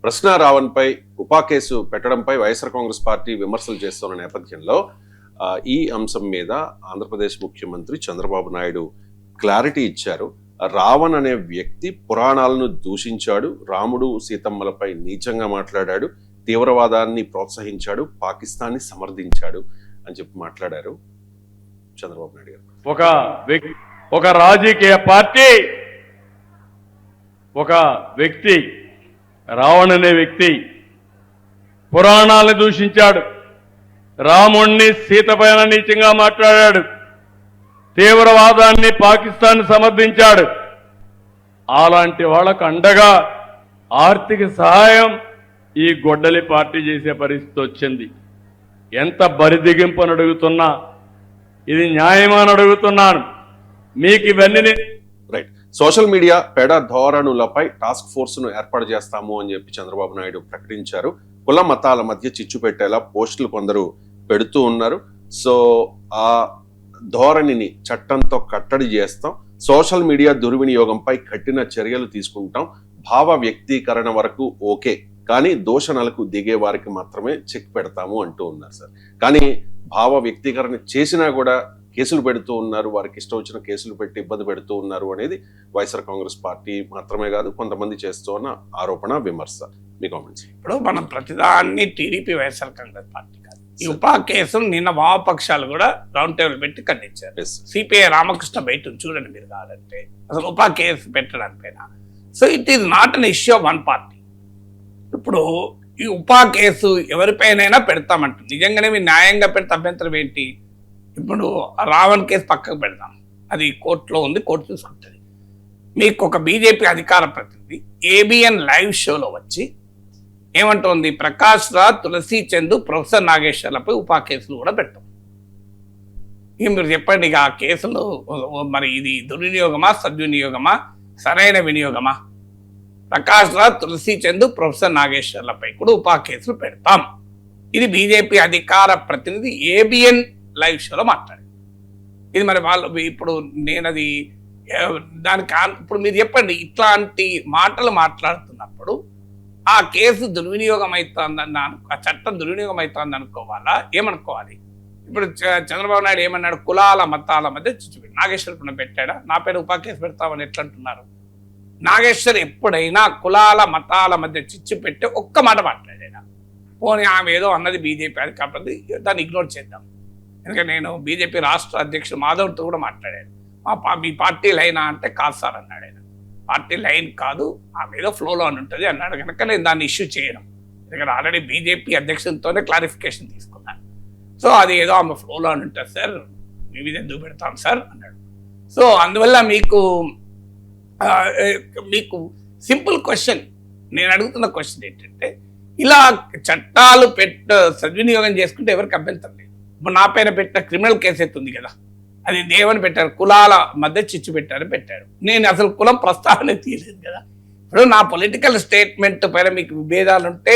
ప్రశ్న రావణ్పై ఉపా case పెట్టడంపై YSR Congress party విమర్శలు చేస్తున్న నేపథ్యంలో ఈ అంశం మీద ఆంధ్రప్రదేశ్ ముఖ్యమంత్రి చంద్రబాబు నాయుడు క్లారిటీ ఇచ్చారు. రావణ్ అనే వ్యక్తి పురాణాలను దూషించాడు, రాముడు సీతమ్మలపై నీచంగా మాట్లాడాడు, తీవ్రవాదాన్ని ప్రోత్సహించాడు, పాకిస్తాన్ని సమర్థించాడు అని చెప్పి మాట్లాడారు చంద్రబాబు నాయుడు గారు. ఒక రాజకీయ పార్టీ ఒక వ్యక్తి రావణ్ అనే వ్యక్తి పురాణాలను దూషించాడు, రాముణ్ణి సీత పైన నీచంగా మాట్లాడాడు, తీవ్రవాదాన్ని పాకిస్తాన్ సమర్థించాడు. అలాంటి వాళ్ళకు అండగా ఆర్థిక సహాయం ఈ గొడ్డలి పార్టీ చేసే పరిస్థితి వచ్చింది. ఎంత బరిదిగింపని అడుగుతున్నా, ఇది న్యాయమని అడుగుతున్నాను. మీకు ఇవన్నీ రైట్. సోషల్ మీడియా పెడ ధోరణులపై టాస్క్ ఫోర్స్ ను ఏర్పాటు చేస్తాము అని చెప్పి చంద్రబాబు నాయుడు ప్రకటించారు. కుల మతాల మధ్య చిచ్చు పెట్టేలా పోస్టులు కొందరు పెడుతూ ఉన్నారు. సో ఆ ధోరణిని చట్టంతో కట్టడి చేస్తాం, సోషల్ మీడియా దుర్వినియోగంపై కఠిన చర్యలు తీసుకుంటాం, భావ వ్యక్తీకరణ వరకు ఓకే, కానీ దూషణలకు దిగే వారికి మాత్రమే చెక్ పెడతాము అంటూ ఉన్నారు సార్. కానీ భావ వ్యక్తీకరణ చేసినా కూడా కేసులు పెడుతూ ఉన్నారు, వారికి ఇష్టం వచ్చిన కేసులు పెట్టి ఇబ్బంది పెడుతూ ఉన్నారు అనేది వైఎస్ఆర్ కాంగ్రెస్ పార్టీ మాత్రమే కాదు, కొంతమంది చేస్తూ ఉన్న ఆరోపణ, విమర్శ. మీ కామెంట్స్. ఇప్పుడు మనం ప్రతిదాన్ని టీడీపీ వైఎస్ఆర్ కాంగ్రెస్ పార్టీ కాదు. ఈ ఉపా కేసును నిన్న వామపక్షాలు కూడా రౌండ్ టేబుల్ పెట్టి ఖండించారు. సిపిఐ రామకృష్ణ బయట చూడండి మీరు కాదంటే అసలు ఉపా కేసు పెట్టడానికైనా. So it is not an issue of one party. ఇప్పుడు ఈ ఉపా కేసు ఎవరిపైనైనా పెడతామంటుంది. నిజంగానే మీరు న్యాయంగా పెడితే అభ్యంతరం ఏంటి? ఇప్పుడు రావణ్ కేసు పక్కకు పెడదాం, అది కోర్టులో ఉంది, కోర్టు చూసుకుంటుంది. మీకు ఒక బీజేపీ అధికార ప్రతినిధి ఏబిఎన్ లైవ్ షోలో వచ్చి ఏమంటోంది, ప్రకాష్ రాజ్, తులసి చందు, ప్రొఫెసర్ నాగేశ్వర్లపై ఉపా కేసులు కూడా పెట్టాం. ఇక మీరు చెప్పండి, ఇక ఆ కేసులు మరి ఇది దుర్వినియోగమా, సద్వినియోగమా, సరైన వినియోగమా? ప్రకాష్ రాజ్, తులసి చందు, ప్రొఫెసర్ నాగేశ్వర్లపై కూడా ఉపా కేసులు పెడతాం. ఇది బీజేపీ అధికార ప్రతినిధి ఏబిఎన్ లైవ్ షోలో మాట్లాడారు. ఇది మరి వాళ్ళు ఇప్పుడు నేను అది దానికి ఇప్పుడు మీరు చెప్పండి, ఇట్లాంటి మాటలు మాట్లాడుతున్నప్పుడు ఆ కేసు దుర్వినియోగం అవుతుందని ఆ చట్టం దుర్వినియోగం అవుతుంది అనుకోవాలా, ఏమనుకోవాలి? ఇప్పుడు చంద్రబాబు నాయుడు ఏమన్నాడు, కులాల మతాల మధ్య చిచ్చు పెట్టి నాగేశ్వర్ పెట్టాడా? నా పేరు ఉపా కేసు పెడతామని ఎట్లా అంటున్నారు? నాగేశ్వర్ ఎప్పుడైనా కులాల మతాల మధ్య చిచ్చు పెట్టే ఒక్క మాట మాట్లాడాడా? పోనీ ఆమె ఏదో అన్నది బీజేపీ అది కాబట్టి దాన్ని ఇగ్నోర్ చేద్దాం. ఎందుకంటే నేను బీజేపీ రాష్ట్ర అధ్యక్షుడు మాధవ్తో కూడా మాట్లాడాను. మీ పార్టీ లైనా అంటే కాదు సార్ అన్నాడు ఆయన. పార్టీ లైన్ కాదు, ఆమె ఏదో ఫ్లోలో అని ఉంటుంది అన్నాడు కనుక నేను దాన్ని ఇష్యూ చేయను. ఎందుకంటే ఆల్రెడీ బీజేపీ అధ్యక్షుడితోనే క్లారిఫికేషన్ తీసుకున్నాను. సో అది ఏదో ఆమె ఫ్లోలో అని ఉంటుంది సార్, మీ మీద ఎందుకు పెడతాం సార్ అన్నాడు. సో అందువల్ల మీకు సింపుల్ క్వశ్చన్, నేను అడుగుతున్న క్వశ్చన్ ఏంటంటే, ఇలా చట్టాలు సద్వినియోగం చేసుకుంటే ఎవరికి అభ్యంతరం లేదు. ఇప్పుడు నా పైన పెట్టిన క్రిమినల్ కేసు ఎత్తుంది కదా, అది దేవని పెట్టారు, కులాల మధ్య చిచ్చు పెట్టారు. నేను అసలు కులం ప్రస్తావన తీయలేదు కదా. ఇప్పుడు నా పొలిటికల్ స్టేట్మెంట్ పైన మీకు విభేదాలు ఉంటే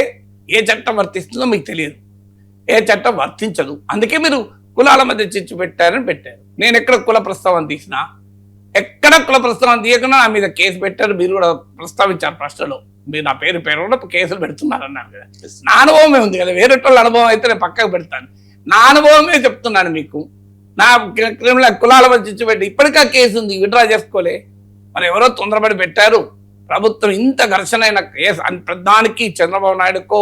ఏ చట్టం వర్తిస్తుందో మీకు తెలియదు, ఏ చట్టం వర్తించదు. అందుకే మీరు కులాల మధ్య చిచ్చు పెట్టారు. నేను ఎక్కడ కుల ప్రస్తావన తీసినా, ఎక్కడ కుల ప్రస్తావన తీయకుండా నా మీద కేసు పెట్టారు. మీరు కూడా ప్రస్తావించారు ప్రశ్నలో, మీరు నా పేరు కూడా కేసులు పెడుతున్నారు అన్నారు కదా. నా అనుభవమే ఉంది కదా, వేరే వాళ్ళ అనుభవం అయితే నేను పక్కకు పెడతాను. నా అనుభవమే చెప్తున్నాను మీకు. నా క్రిమినల్ కులాల మధ్య చిచ్చు పెట్టి ఇప్పటికా కేసు ఉంది, విడ్రా చేసుకోలే. మరి ఎవరో తొందరపడి పెట్టారు. ప్రభుత్వం ఇంత ఘర్షణైన కేసు ప్రధానికి చంద్రబాబు నాయుడుకో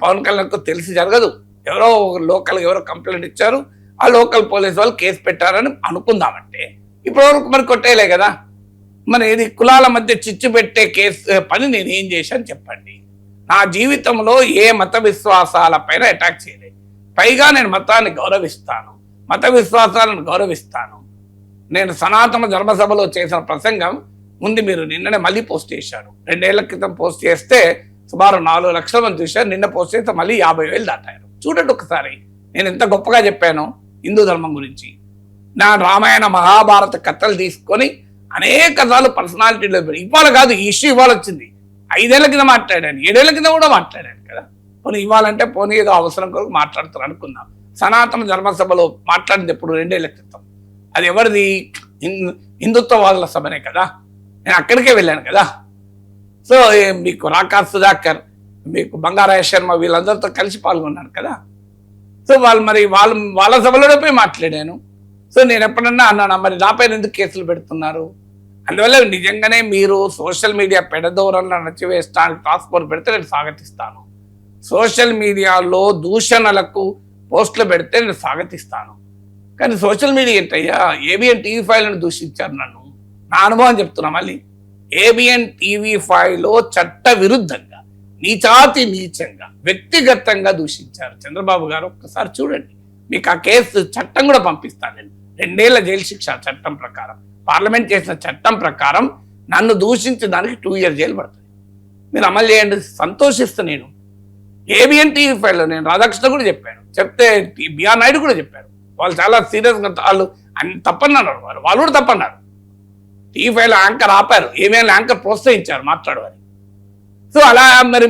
పవన్ కళ్యాణ్కో తెలిసి జరగదు. ఎవరో లోకల్ ఎవరో కంప్లైంట్ ఇచ్చారు, ఆ లోకల్ పోలీస్ వాళ్ళు కేసు పెట్టారని అనుకుందామంటే ఇప్పటివరకు మరి కొట్టేయలే కదా. మరి ఇది కులాల మధ్య చిచ్చు పెట్టే కేసు పని నేను ఏం చేశాను చెప్పండి? నా జీవితంలో ఏ మత విశ్వాసాల పైన అటాక్ చేయలేదు. పైగా నేను మతాన్ని గౌరవిస్తాను, మత విశ్వాసాలను గౌరవిస్తాను. నేను సనాతన ధర్మసభలో చేసిన ప్రసంగం ముందు మీరు నిన్ననే మళ్ళీ పోస్ట్ చేశారు. 2 ఏళ్ల క్రితం పోస్ట్ చేస్తే సుమారు 4 లక్షల మంది చూశారు. నిన్న పోస్ట్ చేస్తే మళ్ళీ 50,000 దాటారు. చూడండి ఒకసారి నేను ఎంత గొప్పగా చెప్పాను హిందూ ధర్మం గురించి. నా రామాయణ మహాభారత కథలు తీసుకొని అనేక సార్లు పర్సనాలిటీలో ఇవాళ కాదు, ఈ ఇష్యూ ఇవాళ వచ్చింది. 5 ఏళ్ల కింద మాట్లాడాను, 7 ఏళ్ల కింద కూడా మాట్లాడాను కదా. పోనీ ఇవ్వాలంటే పోనీ ఏదో అవసరం కొరకు మాట్లాడుతారు అనుకుందాం. సనాతన ధర్మసభలో మాట్లాడింది ఎప్పుడు 2 ఏళ్ల క్రితం. అది ఎవరిది? హిందుత్వవాదుల సభనే కదా. నేను అక్కడికే వెళ్ళాను కదా. సో మీకు రాకా సుధాకర్ మీకు బంగారాయ శర్మ వీళ్ళందరితో కలిసి పాల్గొన్నాను కదా. సో వాళ్ళ సభలోనే పోయి మాట్లాడాను. సో నేను ఎప్పుడన్నా అన్నాను, మరి నాపైన ఎందుకు కేసులు పెడుతున్నారు? అందువల్ల నిజంగానే మీరు సోషల్ మీడియా పెడదోరలను అణచివేయడానికి టాస్క్ ఫోర్స్ పెడితే నేను స్వాగతిస్తాను. సోషల్ మీడియాలో దూషణలకు పోస్టులు పెడితే నేను స్వాగతిస్తాను. కానీ సోషల్ మీడియా ఏంటయ్యా, ఏబిఎన్ టీవీ ఫైవ్లను దూషించారు నన్ను. నా అనుభవం చెప్తున్నా మళ్ళీ. ఏబిఎన్ టీవీ ఫైవ్లో చట్ట విరుద్ధంగా, నీచాతి నీచంగా, వ్యక్తిగతంగా దూషించారు చంద్రబాబు గారు. ఒక్కసారి చూడండి, మీకు ఆ కేసు చట్టం కూడా పంపిస్తాను నేను. 2 ఏళ్ల జైలు శిక్ష చట్టం ప్రకారం, పార్లమెంట్ చేసిన చట్టం ప్రకారం నన్ను దూషించిన దానికి 2 years జైలు పడుతుంది. మీరు అమలు చేయండి, సంతోషిస్తాను నేను. ఏబిఎన్ టీవీ ఫైవ్లో నేను రాధాకృష్ణ కూడా చెప్పాను, చెప్తే బిఆర్ నాయుడు కూడా చెప్పారు. వాళ్ళు చాలా సీరియస్గా వాళ్ళు అన్ని తప్పన్నారు, వాళ్ళు కూడా తప్పన్నారు. టీవీ ఫైవ్లో యాంకర్ ఆపారు, ఏబిఎన్ యాంకర్ ప్రోత్సహించారు మాట్లాడమని. సో అలా మరి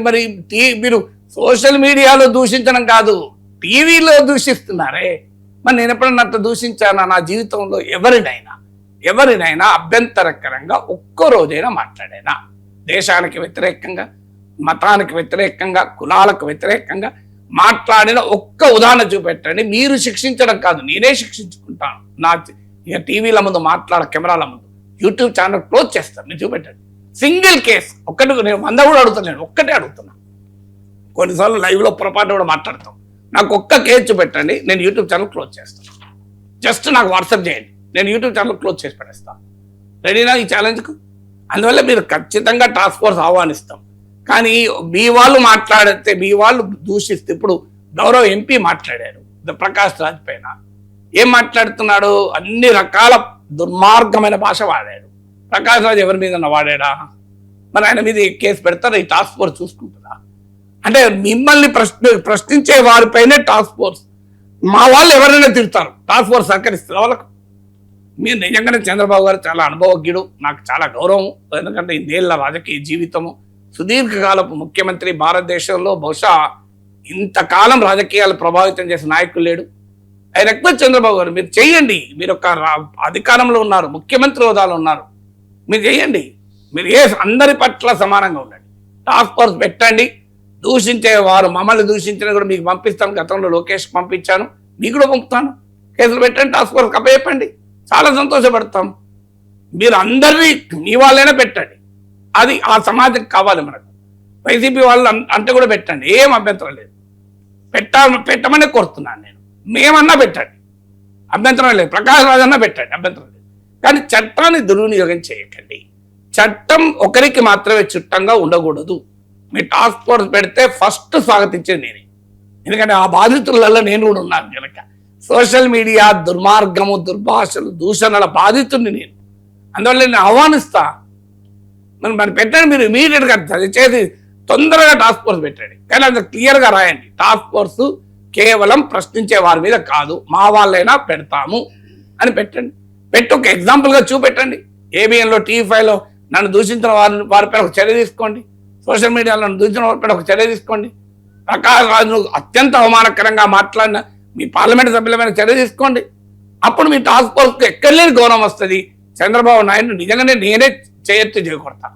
మీరు సోషల్ మీడియాలో దూషించడం కాదు, టీవీలో దూషిస్తున్నారే. మరి నేను ఎప్పుడన్నా అట్లా దూషించానా? నా జీవితంలో ఎవరినైనా అభ్యంతరకరంగా ఒక్క రోజైనా మాట్లాడేనా? దేశానికి వ్యతిరేకంగా, మతానికి వ్యతిరేకంగా, కులాలకు వ్యతిరేకంగా మాట్లాడిన ఒక్క ఉదాహరణ చూపెట్టండి. మీరు శిక్షించడం కాదు, నేనే శిక్షించుకుంటాను. ఇక టీవీల ముందు కెమెరాల ముందు, యూట్యూబ్ ఛానల్ క్లోజ్ చేస్తాను. మీరు చూపెట్టండి. సింగిల్ కేసు ఒక్కటి, నేను 100 కూడా అడుగుతున్నాను, ఒక్కటే అడుగుతున్నా. కొన్నిసార్లు లైవ్లో పొరపాటు కూడా మాట్లాడతాం. నాకు ఒక్క కేసు చూపెట్టండి, నేను యూట్యూబ్ ఛానల్ క్లోజ్ చేస్తాను. జస్ట్ నాకు వాట్సాప్ చేయండి, నేను యూట్యూబ్ ఛానల్ క్లోజ్ చేసి పడేస్తాను. రెడీనా ఈ ఛాలెంజ్కు? అందువల్ల మీరు ఖచ్చితంగా టాస్క్ ఫోర్స్ ఆహ్వానిస్తాం. కానీ మీ వాళ్ళు మాట్లాడితే, మీ వాళ్ళు దూషిస్తే, ఇప్పుడు గౌరవ ఎంపీ మాట్లాడారు ప్రకాష్ రాజ్ పైన. ఏం మాట్లాడుతున్నాడు? అన్ని రకాల దుర్మార్గమైన భాష వాడాడు. ప్రకాష్ రాజ్ ఎవరి మీద వాడాడా? మరి ఆయన మీద కేసు పెడతారా? ఈ టాస్క్ ఫోర్స్ చూసుకుంటుందా? అంటే మిమ్మల్ని ప్రశ్నించే వారిపైనే టాస్క్ ఫోర్స్. మా వాళ్ళు ఎవరైనా తిడతారు, టాస్క్ ఫోర్స్ సహకరిస్తారు వాళ్ళకు. మీరు నిజంగానే చంద్రబాబు గారు చాలా అనుభవజ్ఞుడు, నాకు చాలా గౌరవం. ఎందుకంటే 8 ఏళ్ల రాజకీయ జీవితము, సుదీర్ఘకాలపు ముఖ్యమంత్రి. భారతదేశంలో బహుశా ఇంతకాలం రాజకీయాలు ప్రభావితం చేసిన నాయకులు లేడు. ఆయన ఎక్కువ చంద్రబాబు గారు మీరు చేయండి. మీరు ఒక అధికారంలో ఉన్నారు, ముఖ్యమంత్రి హోదాలో ఉన్నారు, మీరు చేయండి. మీరు అందరి పట్ల సమానంగా ఉండండి. టాస్క్ ఫోర్స్ పెట్టండి. దూషించే వారు మమ్మల్ని దూషించిన కూడా మీకు పంపిస్తాను. గతంలో లోకేష్ పంపించాను, మీకు కూడా పంపుతాను. కేసులు పెట్టండి, టాస్క్ ఫోర్స్ కప్పచెప్పండి, చాలా సంతోషపడతాం. మీరు అందరినీ మీ వాళ్ళైనా పెట్టండి, అది ఆ సమాజం కావాలి మనకు. వైసీపీ వాళ్ళు అంటే కూడా పెట్టండి, ఏం అభ్యంతరం లేదు. పెట్టమనే కోరుతున్నాను నేను. మేమన్నా పెట్టండి, అభ్యంతరం లేదు. ప్రకాష్ రాజ్ అన్నా పెట్టండి, అభ్యంతరం లేదు. కానీ చట్టాన్ని దుర్వినియోగం చేయకండి. చట్టం ఒకరికి మాత్రమే చుట్టంగా ఉండకూడదు. మీ టాస్క్ ఫోర్స్ పెడితే ఫస్ట్ స్వాగతించేది నేనే, ఎందుకంటే ఆ బాధితులలో నేను కూడా ఉన్నాను కనుక. సోషల్ మీడియా దుర్మార్గము, దుర్భాషలు, దూషణల బాధితుడిని నేను. అందువల్ల నేను ఆహ్వానిస్తా. మరి పెట్టండి, మీరు ఇమీడియట్గా చేసి తొందరగా టాస్క్ ఫోర్స్ పెట్టండి. కానీ అది క్లియర్గా రాయండి, టాస్క్ ఫోర్స్ కేవలం ప్రశ్నించే వారి మీద కాదు, మా వాళ్ళైనా పెడతాము అని పెట్టండి. పెట్టి ఒక ఎగ్జాంపుల్గా చూపెట్టండి. ఏబిఎన్లో, టీవీ ఫైవ్లో నన్ను దూషించిన వారిపై ఒక చర్య తీసుకోండి. సోషల్ మీడియాలో నన్ను దూషించిన వారిపై ఒక చర్య తీసుకోండి. ప్రకాష్ రాజును అత్యంత అవమానకరంగా మాట్లాడిన మీ పార్లమెంట్ సభ్యులమైన చర్య తీసుకోండి. అప్పుడు మీ టాస్క్ ఫోర్స్కి ఎక్కడలేని గౌరవం వస్తుంది. చంద్రబాబు నాయుడు నిజంగానే నేనే చేయొచ్చు చేయకూడతా.